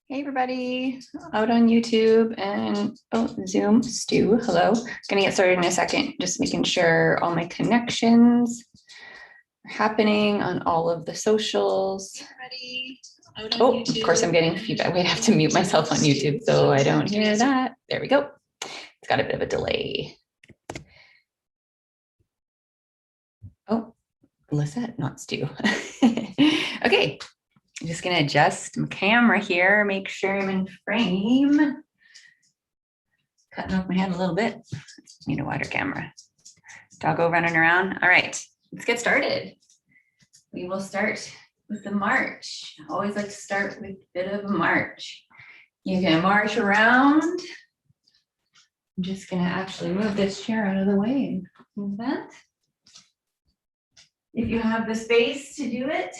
Hey everybody, out on YouTube and Zoom, Stu, hello. Gonna get started in a second, just making sure all my connections are happening on all of the socials. Hey everybody, out on YouTube. Of course I'm getting feedback. We'd have to mute myself on YouTube so I don't hear that. There we go. It's got a bit of a delay. Oh, Lisette, not Stu. Okay. I'm just going to adjust my camera here, make sure I'm in frame. Cutting off my head a little bit. Need a wider camera. Doggo running around. All right, let's get started. We will start with the march. I always like to start with a bit of a march. You can march around. I'm just going to actually move this chair out of the way and move that. If you have the space to do it.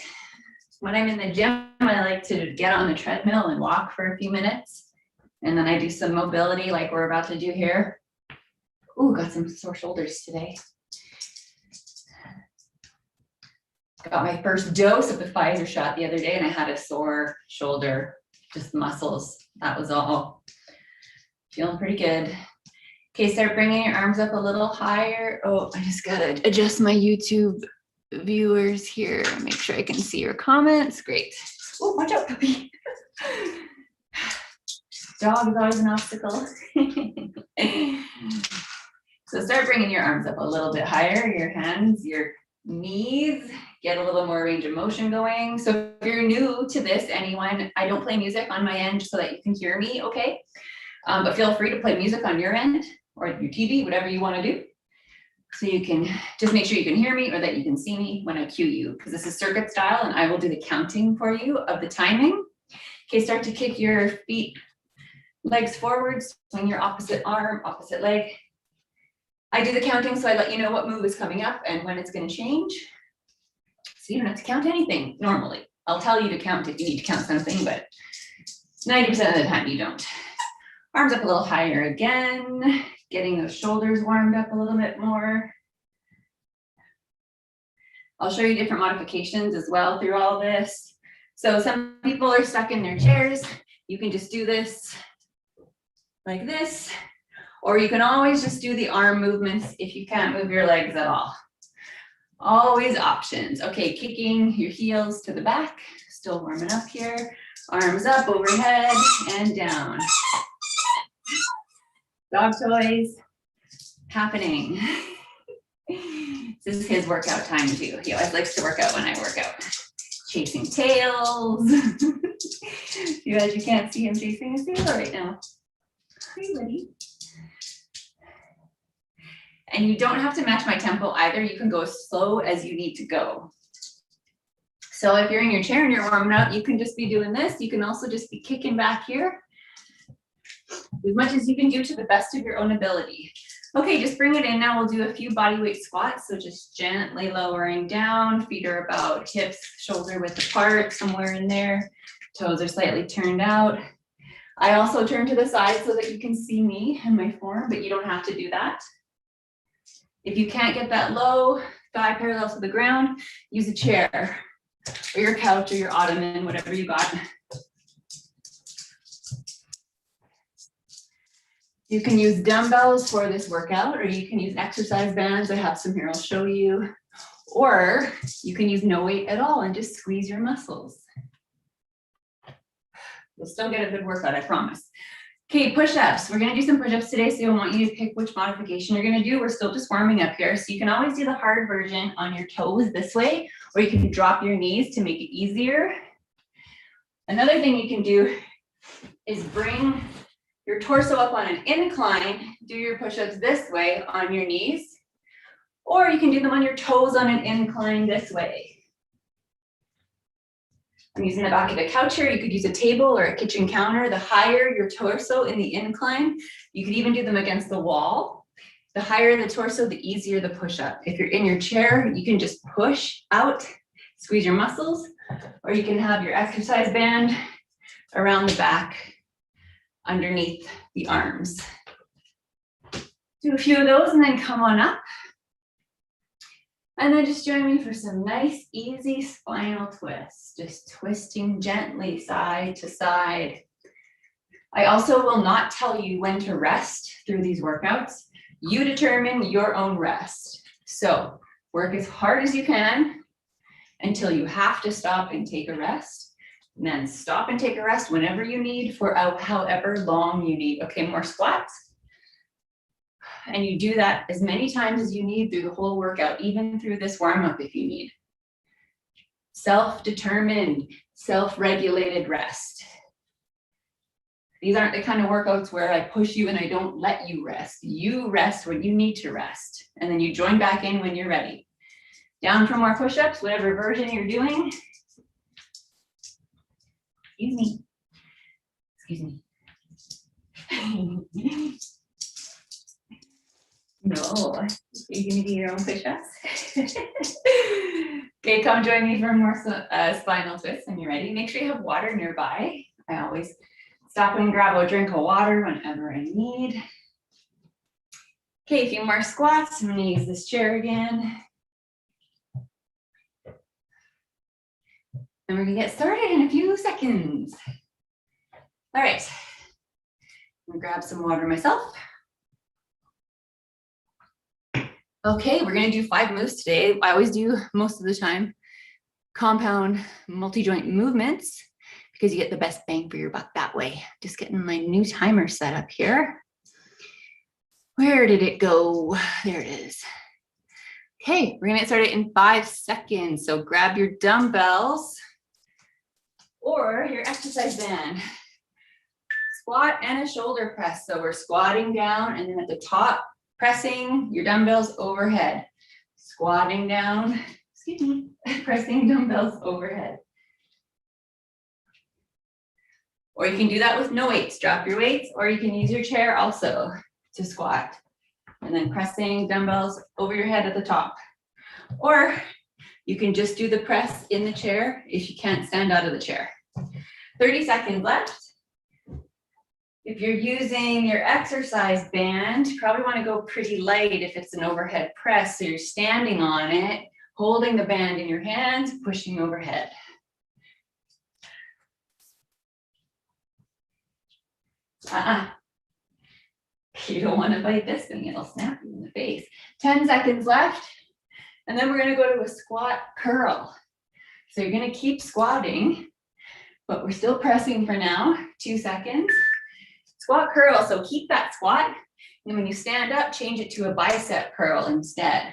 When I'm in the gym, I like to get on the treadmill and walk for a few minutes. And then I do some mobility like we're about to do here. Ooh, got some sore shoulders today. Got my first dose of the Pfizer shot the other day and I had a sore shoulder, just muscles. That was all. Feeling pretty good. Okay, start bringing your arms up a little higher. Oh, I just gotta adjust my YouTube viewers here, make sure I can see your comments. Great. Oh, watch out, puppy. Dog is always an obstacle. So start bringing your arms up a little bit higher, your hands, your knees, get a little more range of motion going. So if you're new to this, anyone, I don't play music on my end so that you can hear me, okay? But feel free to play music on your end or your TV, whatever you want to do. So you can just make sure you can hear me or that you can see me when I cue you, because this is circuit style and I will do the counting for you of the timing. Okay, start to kick your feet, legs forward, swing your opposite arm, opposite leg. I do the counting so I let you know what move is coming up and when it's going to change. So you don't have to count anything normally. I'll tell you to count if you need to count something, but 90% of the time you don't. Arms up a little higher again. Getting those shoulders warmed up a little bit more. I'll show you different modifications as well through all this. So some people are stuck in their chairs. You can just do this like this, or you can always just do the arm movements if you can't move your legs at all. Always options. Okay, kicking your heels to the back, still warming up here. Arms up, overhead, and down. Dog toys happening. This is his workout time too. He always likes to work out when I work out. Chasing tails. You guys, you can't see him chasing his tail right now. Hi, buddy. And you don't have to match my tempo either. You can go as slow as you need to go. So if you're in your chair and you're warming up, you can just be doing this. You can also just be kicking back here. As much as you can do to the best of your own ability. Okay, just bring it in. Now we'll do a few body weight squats. So just gently lowering down, feet are about hips, shoulder width apart, somewhere in there. Toes are slightly turned out. I also turn to the side so that you can see me and my form, but you don't have to do that. If you can't get that low, thigh parallel to the ground, use a chair or your couch or your ottoman, whatever you got. You can use dumbbells for this workout, or you can use exercise bands. I have some here, I'll show you. Or you can use no weight at all and just squeeze your muscles. You'll still get a good workout, I promise. Okay, push-ups. We're gonna do some push-ups today, so I want you to pick which modification you're gonna do. We're still just warming up here. So you can always do the hard version on your toes this way, or you can drop your knees to make it easier. Another thing you can do is bring your torso up on an incline, do your push-ups this way on your knees, or you can do them on your toes on an incline this way. I'm using the back of a couch here. You could use a table or a kitchen counter. The higher your torso in the incline, you could even do them against the wall. The higher the torso, the easier the push-up. If you're in your chair, you can just push out, squeeze your muscles, or you can have your exercise band around the back, underneath the arms. Do a few of those and then come on up. And then just join me for some nice, easy spinal twists. Just twisting gently side to side. I also will not tell you when to rest through these workouts. You determine your own rest. So work as hard as you can until you have to stop and take a rest. And then stop and take a rest whenever you need for however long you need. Okay, more squats. And you do that as many times as you need through the whole workout, even through this warm-up if you need. Self-determined, self-regulated rest. These aren't the kind of workouts where I push you and I don't let you rest. You rest when you need to rest, and then you join back in when you're ready. Down for more push-ups, whatever version you're doing. Excuse me. Excuse me. No, you're gonna do your own push-ups. Okay, come join me for more spinal twists when you're ready. Make sure you have water nearby. I always stop and grab a drink of water whenever I need. Okay, a few more squats. I'm gonna use this chair again. And we're gonna get started in a few seconds. All right, I'm gonna grab some water myself. Okay, we're gonna do 5 moves today. I always do most of the time compound multi-joint movements because you get the best bang for your buck that way. Just getting my new timer set up here. Where did it go? There it is. Okay, we're gonna get started in 5 seconds. So grab your dumbbells or your exercise band. Squat and a shoulder press. So we're squatting down and then at the top, pressing your dumbbells overhead. Squatting down, excuse me, pressing dumbbells overhead. Or you can do that with no weights. Drop your weights, or you can use your chair also to squat. And then pressing dumbbells over your head at the top. Or you can just do the press in the chair if you can't stand out of the chair. 30 seconds left. If you're using your exercise band, you probably want to go pretty light if it's an overhead press. So you're standing on it, holding the band in your hands, pushing overhead. You don't want to bite this thing, it'll snap you in the face. 10 seconds left. And then we're going to go to a squat curl. So you're going to keep squatting, but we're still pressing for now. 2 seconds. Squat curl, so keep that squat. And when you stand up, change it to a bicep curl instead.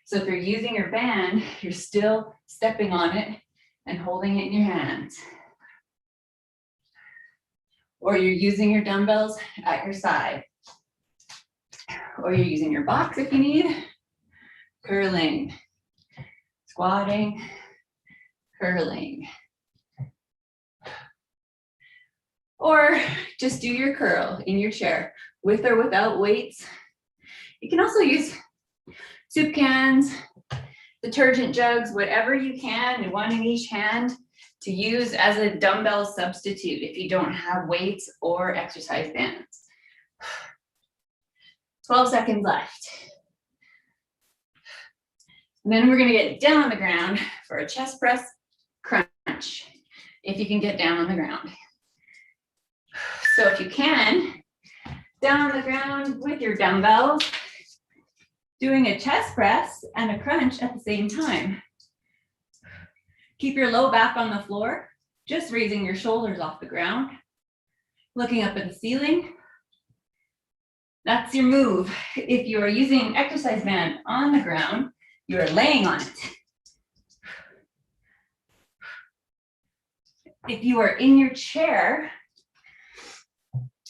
So if you're using your band, you're still stepping on it and holding it in your hands. Or you're using your dumbbells at your side. Or you're using your box if you need. Curling, squatting, curling. Or just do your curl in your chair with or without weights. You can also use soup cans, detergent jugs, whatever you can, and one in each hand to use as a dumbbell substitute if you don't have weights or exercise bands. 12 seconds left. And then we're gonna get down on the ground for a chest press crunch, if you can get down on the ground. So if you can, down on the ground with your dumbbells, doing a chest press and a crunch at the same time. Keep your low back on the floor, just raising your shoulders off the ground, looking up at the ceiling. That's your move. If you are using an exercise band on the ground, you are laying on it. If you are in your chair,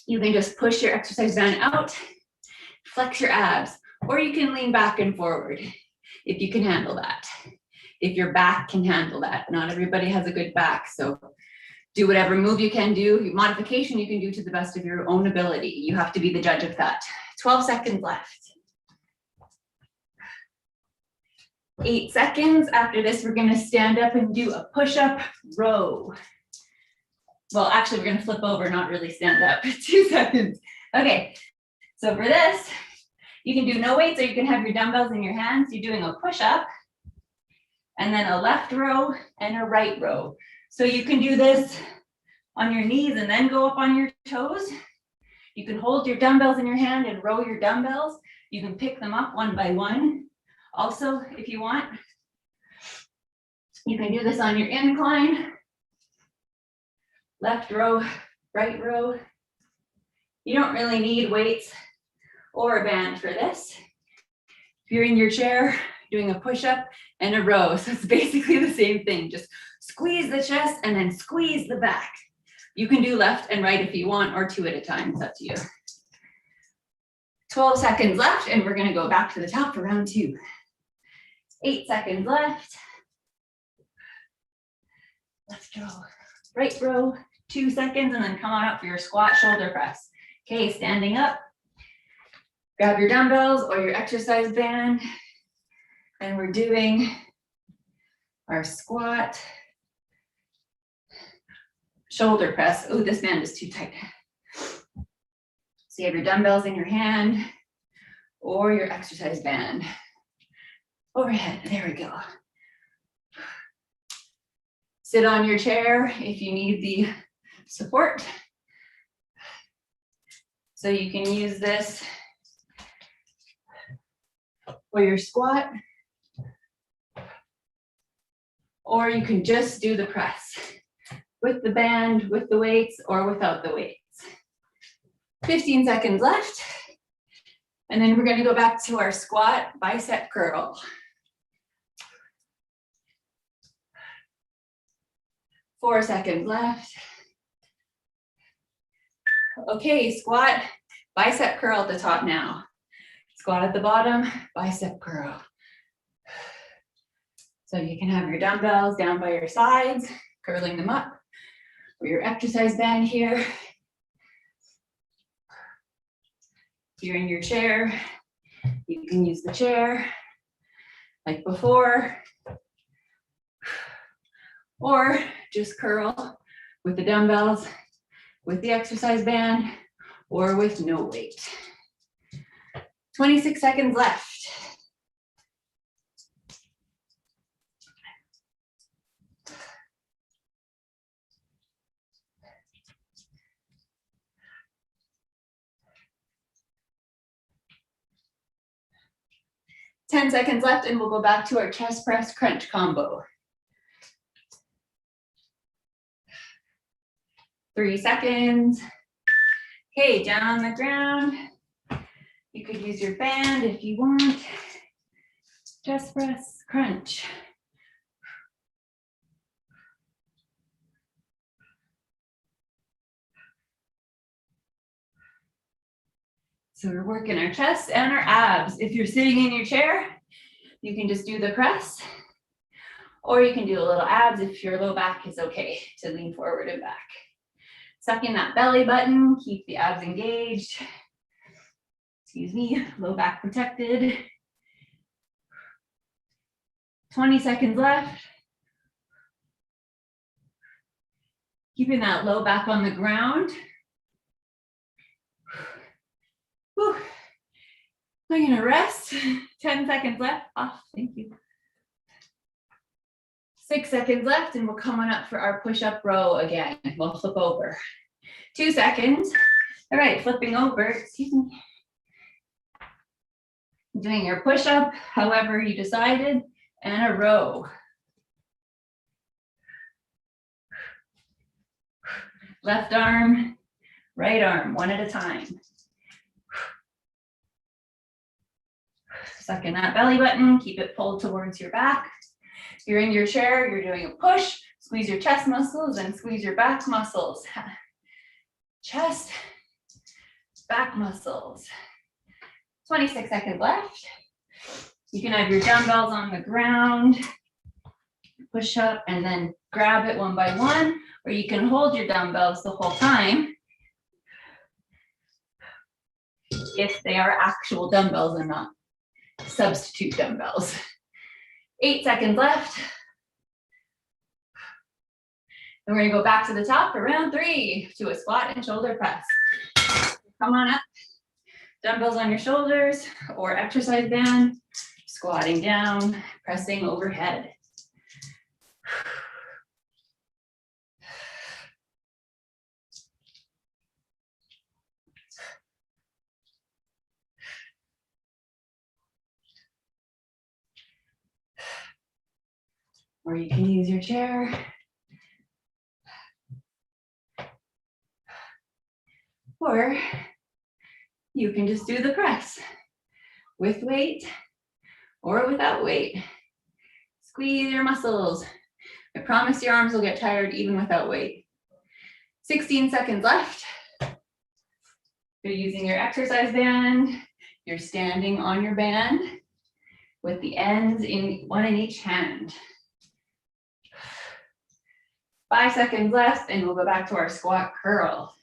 you can just push your exercise band out, flex your abs, or you can lean back and forward if you can handle that. If your back can handle that. Not everybody has a good back, so do whatever move you can do, modification you can do to the best of your own ability. You have to be the judge of that. 12 seconds left. 8 seconds. After this, we're gonna stand up and do a push-up row. Well, actually, we're gonna flip over, not really stand up. 2 seconds. Okay, so for this, you can do no weights or you can have your dumbbells in your hands. You're doing a push-up, and then a left row and a right row. So you can do this on your knees and then go up on your toes. You can hold your dumbbells in your hand and row your dumbbells. You can pick them up one by one. Also, if you want, you can do this on your incline. Left row, right row. You don't really need weights or a band for this. If you're in your chair, doing a push-up and a row, so it's basically the same thing. Just squeeze the chest and then squeeze the back. You can do left and right if you want, or 2 at a time, it's up to you. 12 seconds left, and we're gonna go back to the top for round 2. 8 seconds left. Left row, right row, 2 seconds, and then come on up for your squat shoulder press. Okay, standing up. Grab your dumbbells or your exercise band, and we're doing our squat shoulder press. Oh, this band is too tight. So you have your dumbbells in your hand or your exercise band. Overhead, there we go. Sit on your chair if you need the support. So you can use this for your squat, or you can just do the press with the band, with the weights, or without the weights. 15 seconds left. And then we're gonna go back to our squat bicep curl. 4 seconds left. Okay, squat, bicep curl at the top now. Squat at the bottom, bicep curl. So you can have your dumbbells down by your sides, curling them up, or your exercise band here. If you're in your chair, you can use the chair like before, or just curl with the dumbbells, with the exercise band, or with no weight. 26 seconds left. Ten seconds left, and we'll go back to our chest press crunch combo. 3 seconds. Okay, down on the ground. You could use your band if you want. Chest press crunch. So we're working our chest and our abs. If you're sitting in your chair, you can just do the press, or you can do a little abs if your low back is okay to lean forward and back. Suck in that belly button, keep the abs engaged. Excuse me, low back protected. 20 seconds left. Keeping that low back on the ground. Whew. I'm gonna rest. 10 seconds left. Off, thank you. 6 seconds left, and we'll come on up for our push-up row again. We'll flip over. 2 seconds. All right, flipping over, excuse me. Doing your push-up, however you decided, and a row. Left arm, right arm, one at a time. Suck in that belly button, keep it pulled towards your back. If you're in your chair, you're doing a push, squeeze your chest muscles and squeeze your back muscles. Chest, back muscles. 26 seconds left. You can have your dumbbells on the ground, push up and then grab it one by one, or you can hold your dumbbells the whole time if they are actual dumbbells and not substitute dumbbells. 8 seconds left. And we're gonna go back to the top for round 3 to a squat and shoulder press. Come on up, dumbbells on your shoulders or exercise band, squatting down, pressing overhead. Or you can use your chair. Or you can just do the press with weight or without weight. Squeeze your muscles. I promise your arms will get tired even without weight. 16 seconds left. You're using your exercise band. You're standing on your band with the ends in one in each hand. 5 seconds left and we'll go back to our squat curl.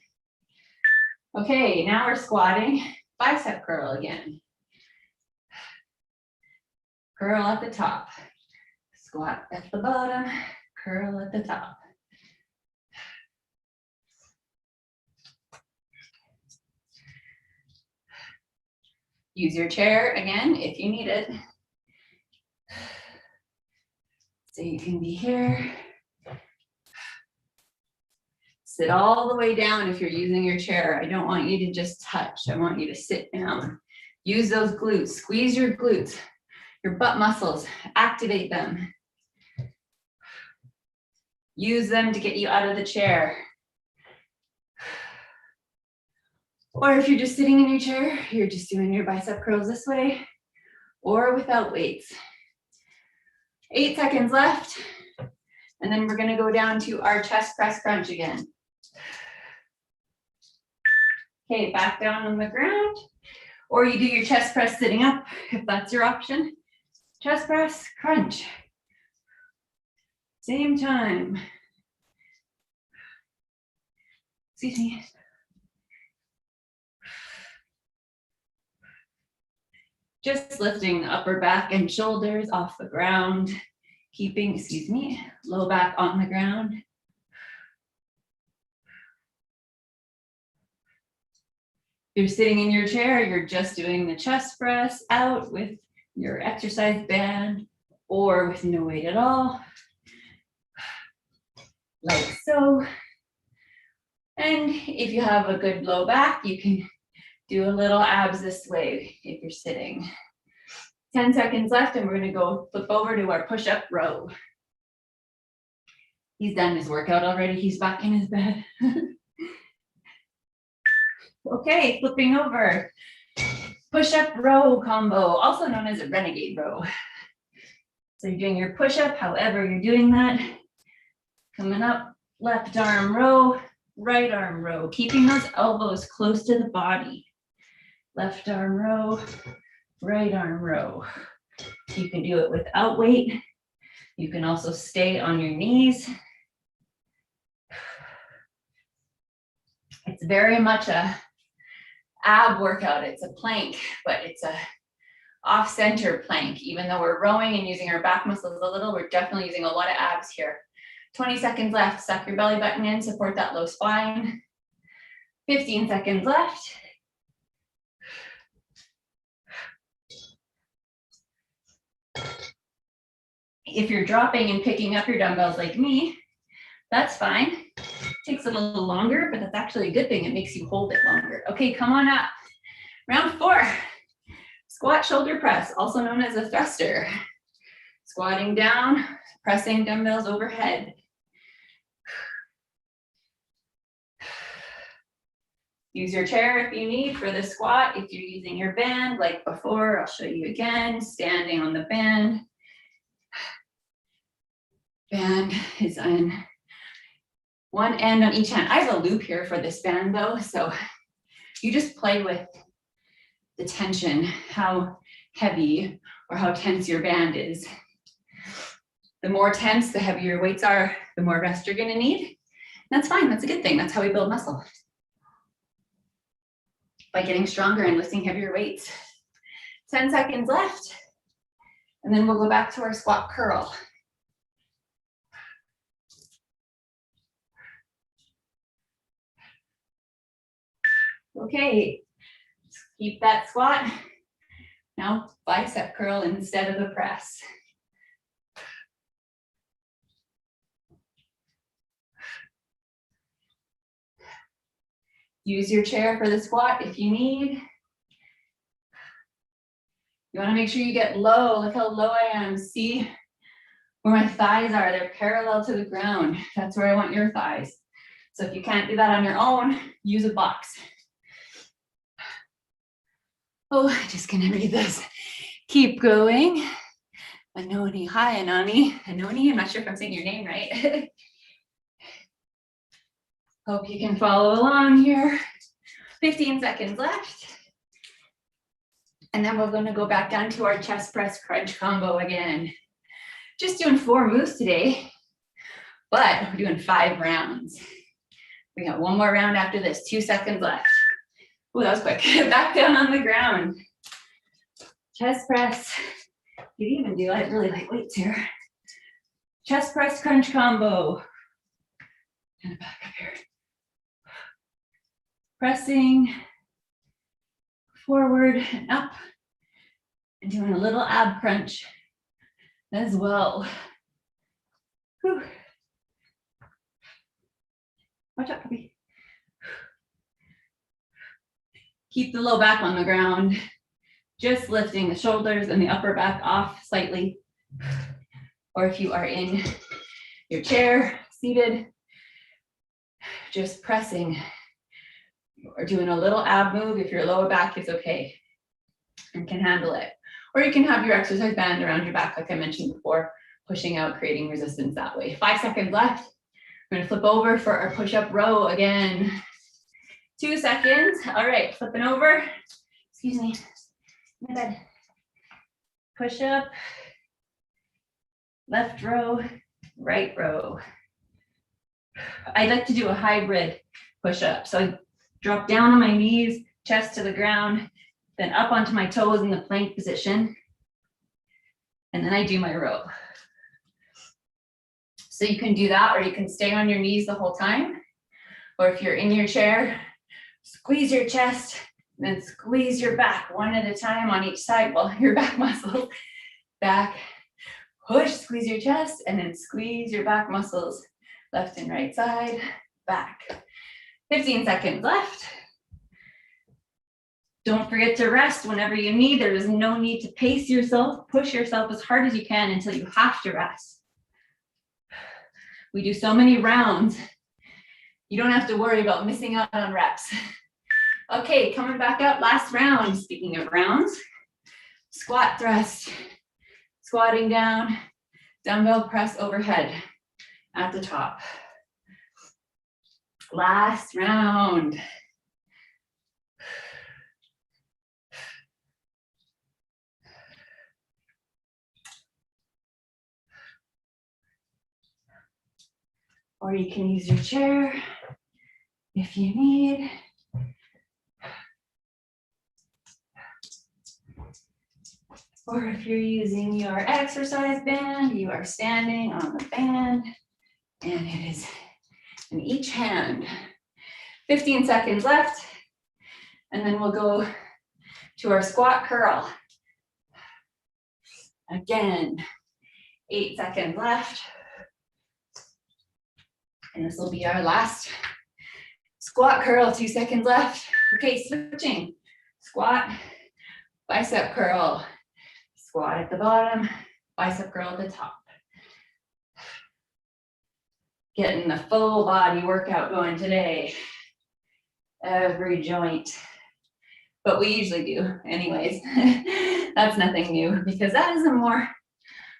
Okay, now we're squatting, bicep curl again. Curl at the top, squat at the bottom, curl at the top. Use your chair again if you need it. So you can be here. Sit all the way down if you're using your chair. I don't want you to just touch. I want you to sit down. Use those glutes. Squeeze your glutes, your butt muscles. Activate them. Use them to get you out of the chair. Or if you're just sitting in your chair, you're just doing your bicep curls this way or without weights. 8 seconds left. And then we're going to go down to our chest press crunch again. Okay, back down on the ground. Or you do your chest press sitting up if that's your option. Chest press, crunch. Same time. Excuse me. Just lifting upper back and shoulders off the ground. Keeping, excuse me, low back on the ground. If you're sitting in your chair, you're just doing the chest press out with your exercise band or with no weight at all. Like so. And if you have a good low back, you can do a little abs this way if you're sitting. 10 seconds left and we're gonna go flip over to our push-up row. He's done his workout already. He's back in his bed. Okay, flipping over. Push-up row combo, also known as a renegade row. So you're doing your push-up, however you're doing that. Coming up, left arm row, right arm row, keeping those elbows close to the body. Left arm row, right arm row. You can do it without weight. You can also stay on your knees. It's very much a ab workout. It's a plank, but it's a off-center plank. Even though we're rowing and using our back muscles a little, we're definitely using a lot of abs here. 20 seconds left. Suck your belly button in, support that low spine. 15 seconds left. If you're dropping and picking up your dumbbells like me, that's fine. Takes a little longer, but that's actually a good thing. It makes you hold it longer. Okay, come on up. Round 4. Squat shoulder press, also known as a thruster. Squatting down, pressing dumbbells overhead. Use your chair if you need for the squat. If you're using your band like before, I'll show you again. Standing on the band. Band is on one end on each hand. I have a loop here for this band though, so you just play with the tension, how heavy or how tense your band is. The more tense, the heavier your weights are, the more rest you're gonna need. That's fine, that's a good thing. That's how we build muscle. By getting stronger and lifting heavier weights. 10 seconds left. And then we'll go back to our squat curl. Okay, keep that squat. Now bicep curl instead of the press. Use your chair for the squat if you need. You want to make sure you get low. Look how low I am. See where my thighs are. They're parallel to the ground. That's where I want your thighs. So if you can't do that on your own, use a box. Oh, just gonna read this. Keep going. Anoni, hi Anoni. Anoni, I'm not sure if I'm saying your name right. Hope you can follow along here. 15 seconds left. And then we're gonna go back down to our chest press crunch combo again. Just doing 4 moves today, but we're doing 5 rounds. We got 1 more round after this, 2 seconds left. Oh, that was quick. Back down on the ground. Chest press. You can even do really light weights here. Chest press crunch combo. And back up here. Pressing forward and up. And doing a little ab crunch as well. Whew. Watch out, puppy. Keep the low back on the ground. Just lifting the shoulders and the upper back off slightly. Or if you are in your chair, seated, just pressing or doing a little ab move if your lower back is okay and can handle it. Or you can have your exercise band around your back, like I mentioned before, pushing out, creating resistance that way. 5 seconds left. We're gonna flip over for our push-up row again. 2 seconds. All right, flipping over. Excuse me. My bad. Push up. Left row, right row. I like to do a hybrid push-up. So I drop down on my knees, chest to the ground, then up onto my toes in the plank position. And then I do my row. So you can do that, or you can stay on your knees the whole time. Or if you're in your chair, squeeze your chest, and then squeeze your back one at a time on each side while your back muscles back. Push, squeeze your chest, and then squeeze your back muscles left and right side, back. 15 seconds left. Don't forget to rest whenever you need. There is no need to pace yourself. Push yourself as hard as you can until you have to rest. We do so many rounds. You don't have to worry about missing out on reps. Okay, coming back up, last round. Speaking of rounds, squat thrust, squatting down, dumbbell press overhead at the top. Last round. Or you can use your chair if you need. Or if you're using your exercise band, you are standing on the band and it is in each hand. 15 seconds left. And then we'll go to our squat curl. Again, 8 seconds left. And this will be our last squat curl, 2 seconds left. Okay, switching. Squat, bicep curl. Squat at the bottom, bicep curl at the top. Getting the full body workout going today. Every joint. But we usually do anyways. That's nothing new because that is a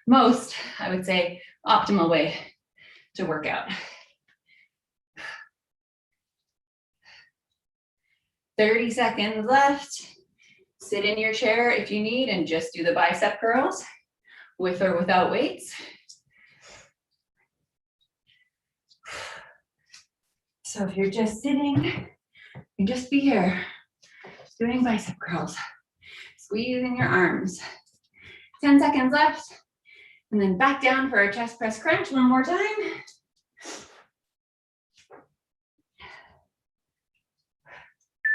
most, I would say, optimal way to work out. 30 seconds left. Sit in your chair if you need and just do the bicep curls with or without weights. So if you're just sitting, you just be here doing bicep curls, squeezing your arms. 10 seconds left. And then back down for a chest press crunch one more time.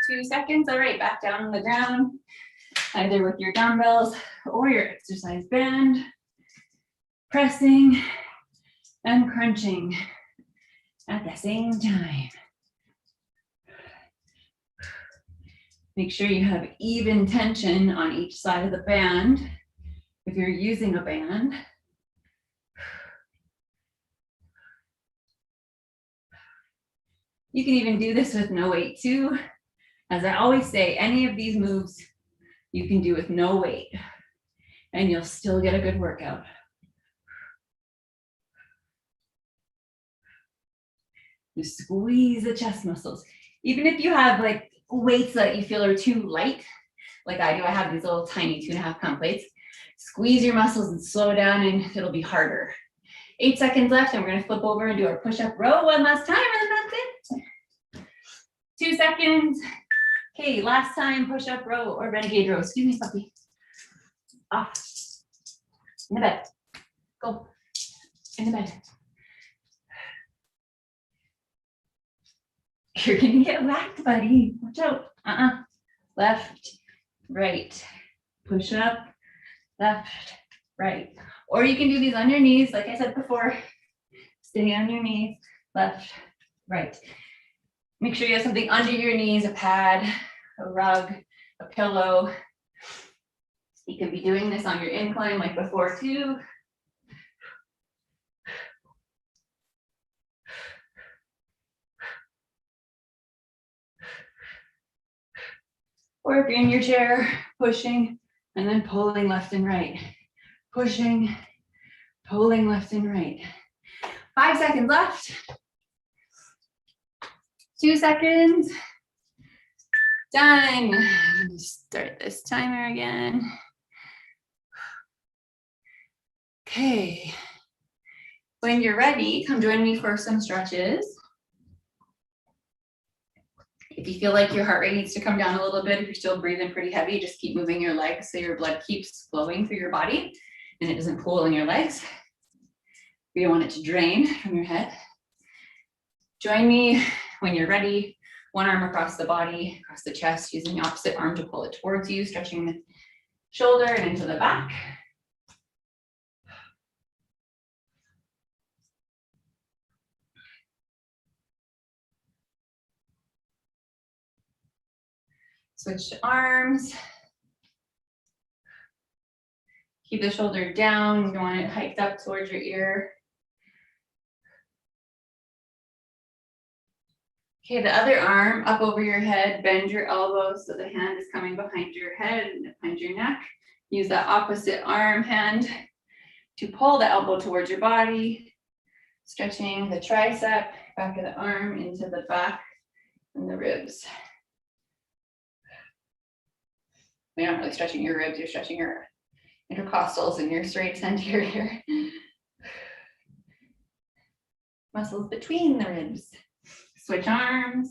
2 seconds. All right, back down on the ground, either with your dumbbells or your exercise band. Pressing and crunching at the same time. Make sure you have even tension on each side of the band if you're using a band. You can even do this with no weight too. As I always say, any of these moves you can do with no weight and you'll still get a good workout. Just squeeze the chest muscles. Even if you have like weights that you feel are too light, like I do, I have these little tiny 2.5 pound plates. Squeeze your muscles and slow down and it'll be harder. 8 seconds left and we're gonna flip over and do our push-up row one last time and then that's it. 2 seconds. Okay, last time push-up row or renegade row. Excuse me, puppy. Off. In the bed. Go. In the bed. You're gonna get whacked, buddy. Watch out. Left, right. Push up, left, right. Or you can do these on your knees, like I said before. Stay on your knees, left, right. Make sure you have something under your knees, a pad, a rug, a pillow. You can be doing this on your incline like before too. Or if you're in your chair, pushing and then pulling left and right. Pushing, pulling left and right. 5 seconds left. 2 seconds. Done. Let me start this timer again. Okay. When you're ready, come join me for some stretches. If you feel like your heart rate needs to come down a little bit, if you're still breathing pretty heavy, just keep moving your legs so your blood keeps flowing through your body and it doesn't pool in your legs. We don't want it to drain from your head. Join me when you're ready. One arm across the body, across the chest, using the opposite arm to pull it towards you, stretching the shoulder and into the back. Switch arms. Keep the shoulder down. You don't want it hiked up towards your ear. Okay, the other arm up over your head, bend your elbows so the hand is coming behind your head and behind your neck. Use that opposite arm hand to pull the elbow towards your body, stretching the tricep, back of the arm into the back and the ribs. You're not really stretching your ribs, you're stretching your intercostals and your serratus anterior. Muscles between the ribs. Switch arms.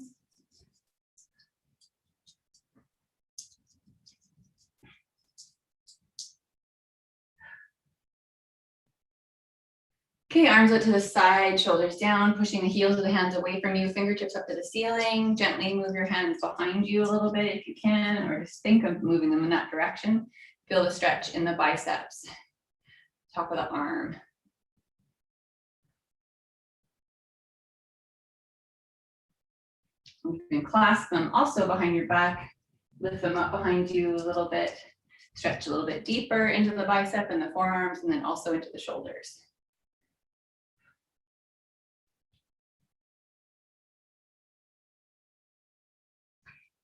Okay, arms out to the side, shoulders down, pushing the heels of the hands away from you, fingertips up to the ceiling. Gently move your hands behind you a little bit if you can, or just think of moving them in that direction. Feel the stretch in the biceps, top of the arm. You can clasp them also behind your back, lift them up behind you a little bit, stretch a little bit deeper into the bicep and the forearms, and then also into the shoulders.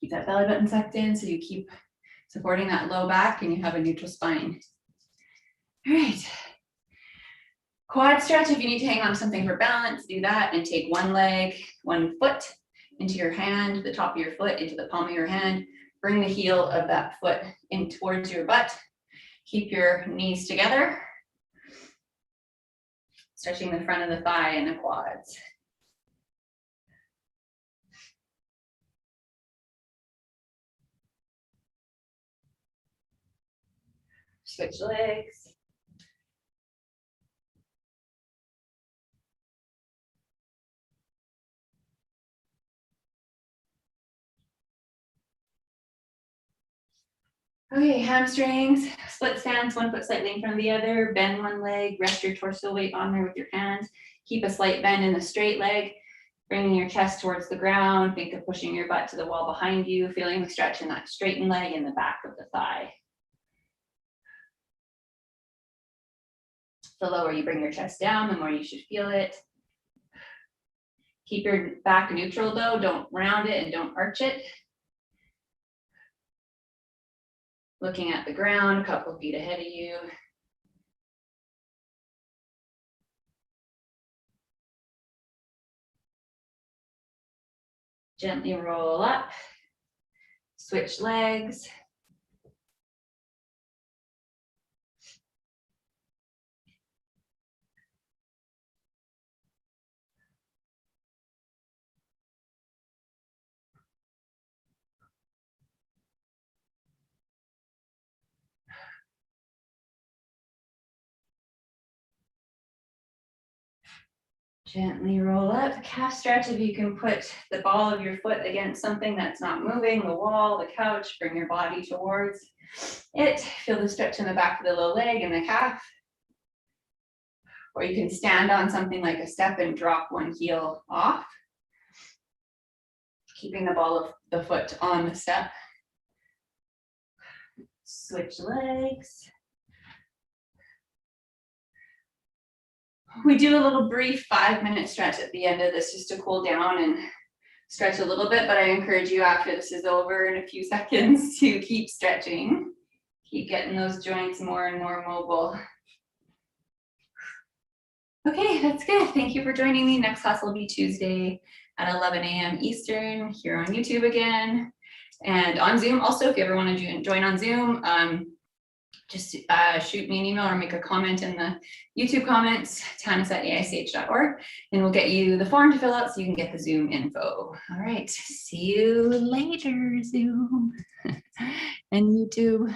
Keep that belly button tucked in so you keep supporting that low back and you have a neutral spine. All right. Quad stretch, if you need to hang on to something for balance, do that and take one leg, 1 foot into your hand, the top of your foot into the palm of your hand. Bring the heel of that foot in towards your butt. Keep your knees together. Stretching the front of the thigh and the quads. Switch legs. Okay, hamstrings, split stance, 1 foot slightly in front of the other, bend one leg, rest your torso weight on there with your hands. Keep a slight bend in the straight leg, bringing your chest towards the ground. Think of pushing your butt to the wall behind you, feeling the stretch in that straightened leg in the back of the thigh. The lower you bring your chest down, the more you should feel it. Keep your back neutral though, don't round it and don't arch it. Looking at the ground, a couple feet ahead of you. Gently roll up, switch legs. Gently roll up, calf stretch. If you can put the ball of your foot against something that's not moving, the wall, the couch, bring your body towards it. Feel the stretch in the back of the low leg and the calf. Or you can stand on something like a step and drop one heel off, keeping the ball of the foot on the step. Switch legs. We do a little brief 5-minute stretch at the end of this just to cool down and stretch a little bit, but I encourage you after this is over in a few seconds to keep stretching. Keep getting those joints more and more mobile. Okay, that's good. Thank you for joining me. Next class will be Tuesday at 11 a.m. Eastern here on YouTube again. And on Zoom also, if you ever want to join on Zoom, just shoot me an email or make a comment in the YouTube comments, tanis@aich.org, and we'll get you the form to fill out so you can get the Zoom info. All right, see you later, Zoom and YouTube.